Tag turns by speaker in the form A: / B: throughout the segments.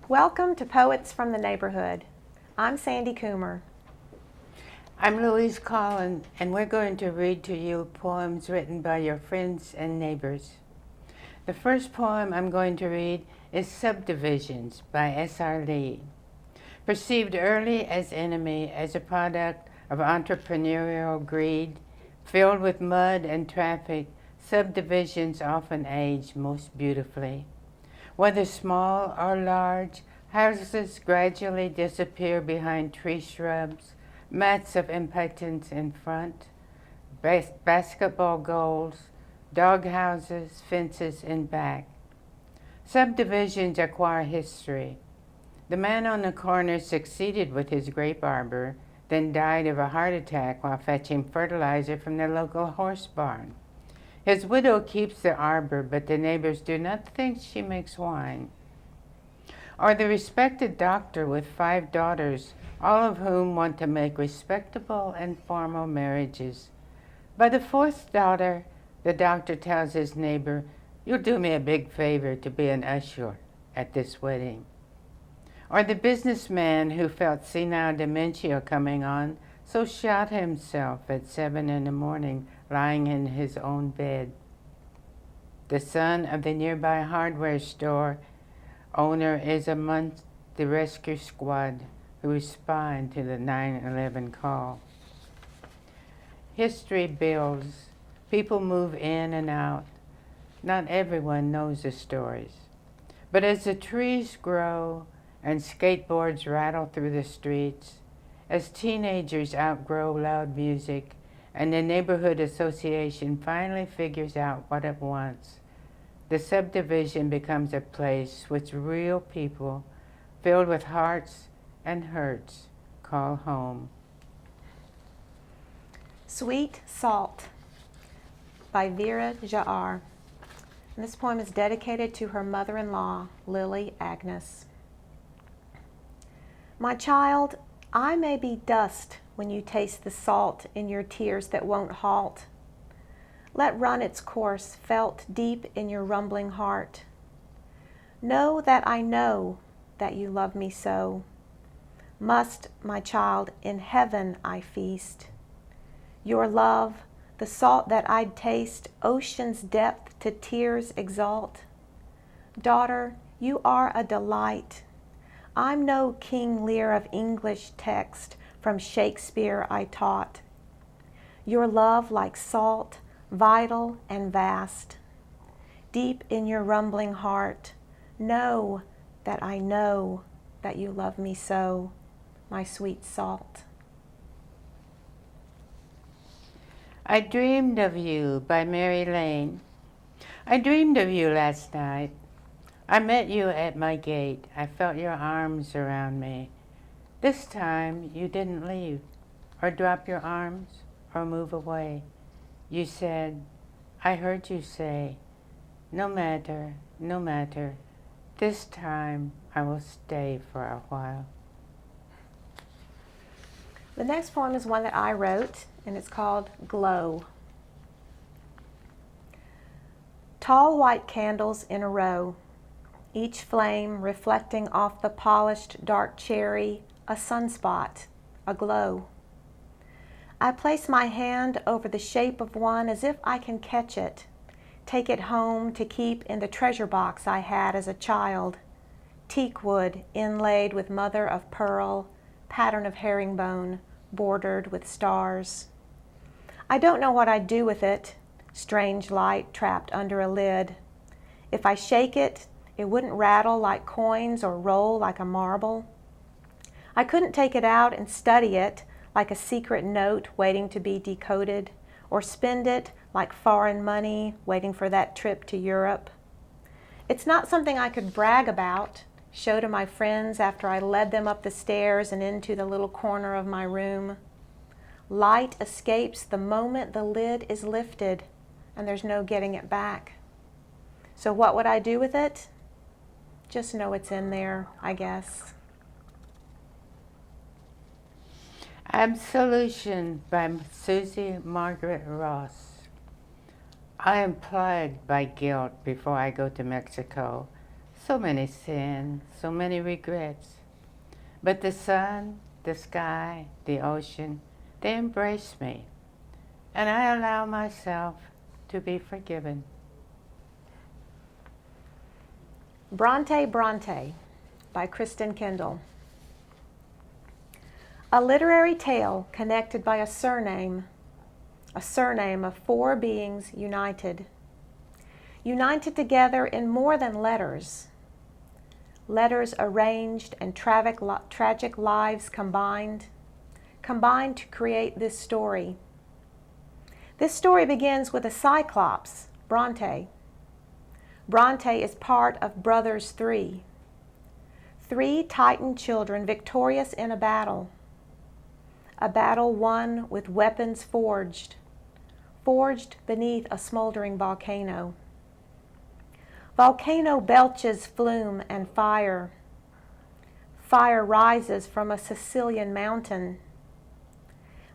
A: Welcome to Poets from the Neighborhood. I'm Sandy Coomer.
B: I'm Louise Colln, and we're going to read to you poems written by your friends and neighbors. The first poem I'm going to read is Subdivisions by S.R. Lee. Perceived early as enemy, as a product of entrepreneurial greed, filled with mud and traffic, subdivisions often age most beautifully. Whether small or large, houses gradually disappear behind tree shrubs, mats of impotence in front, basketball goals, dog houses, fences in back. Subdivisions acquire history. The man on the corner succeeded with his grape arbor, then died of a heart attack while fetching fertilizer from the local horse barn. His widow keeps the arbor, but the neighbors do not think she makes wine. Or the respected doctor with 5 daughters, all of whom want to make respectable and formal marriages. By the 4th daughter, the doctor tells his neighbor, "You'll do me a big favor to be an usher at this wedding." Or the businessman who felt senile dementia coming on, so shot himself at 7 in the morning, lying in his own bed. The son of the nearby hardware store owner is amongst the rescue squad who respond to the 9/11 call. History builds. People move in and out. Not everyone knows the stories. But as the trees grow and skateboards rattle through the streets, as teenagers outgrow loud music, and the neighborhood association finally figures out what it wants, the subdivision becomes a place which real people, filled with hearts and hurts, call home.
A: Sweet Salt by VeeraJaR. And this poem is dedicated to her mother-in-law, Lily Agnes. My child, I may be dust when you taste the salt in your tears that won't halt. Let run its course, felt deep in your rumbling heart. Know that I know that you love me so. Must, my child, in heaven I feast. Your love, the salt that I'd taste, ocean's depth to tears exalt. Daughter, you are a delight. I'm no King Lear of English text, from Shakespeare I taught. Your love like salt, vital and vast. Deep in your rumbling heart, know that I know that you love me so, my sweet salt.
B: I Dreamed of You by Mary Lane. I dreamed of you last night. I met you at my gate. I felt your arms around me. This time you didn't leave, or drop your arms, or move away. You said, I heard you say, no matter, no matter, this time I will stay for a while.
A: The next poem is one that I wrote, and it's called Glow. Tall white candles in a row, each flame reflecting off the polished dark cherry, a sunspot, a glow. I place my hand over the shape of one as if I can catch it, take it home to keep in the treasure box I had as a child, teakwood inlaid with mother of pearl, pattern of herringbone, bordered with stars. I don't know what I'd do with it, strange light trapped under a lid. If I shake it, it wouldn't rattle like coins or roll like a marble. I couldn't take it out and study it like a secret note waiting to be decoded, or spend it like foreign money waiting for that trip to Europe. It's not something I could brag about, show to my friends after I led them up the stairs and into the little corner of my room. Light escapes the moment the lid is lifted, and there's no getting it back. So what would I do with it? Just know it's in there, I guess.
B: Absolution by Susie Margaret I am plagued by guilt before I go to Mexico. So many sins, so many regrets. But the sun, the sky, the ocean, they embrace me, and I allow myself to be forgiven.
A: Bronte Bronte by Kristen Kendall. A literary tale connected by a surname of four beings united together in more than letters. Letters arranged and tragic lives combined to create this story. This story begins with a Cyclops, Bronte. Bronte is part of brothers three Titan children victorious in a battle won with weapons forged beneath a smoldering volcano. Volcano belches flume and fire. Fire rises from a Sicilian mountain.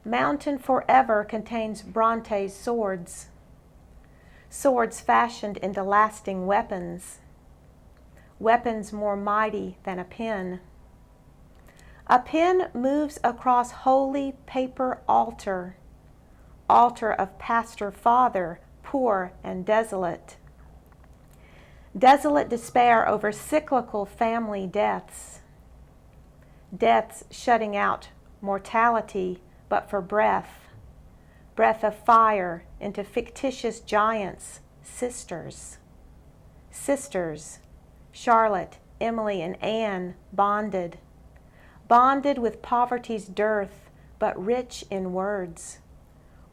A: Mountain forever contains Bronte's swords. Swords fashioned into lasting weapons. Weapons more mighty than a pen. A pen moves across holy paper altar of pastor father, poor and desolate. Desolate despair over cyclical family deaths shutting out mortality but for breath of fire into fictitious giants, sisters, Charlotte, Emily, and Anne, bonded with poverty's dearth but rich in words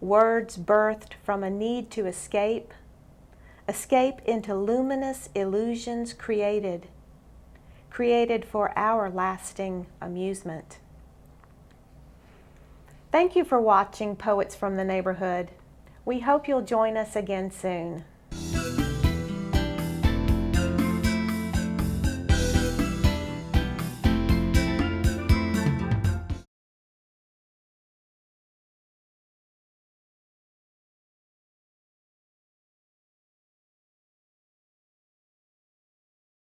A: birthed from a need to escape into luminous illusions created for our lasting amusement. Thank you for watching Poets from the Neighborhood. We hope you'll join us again soon.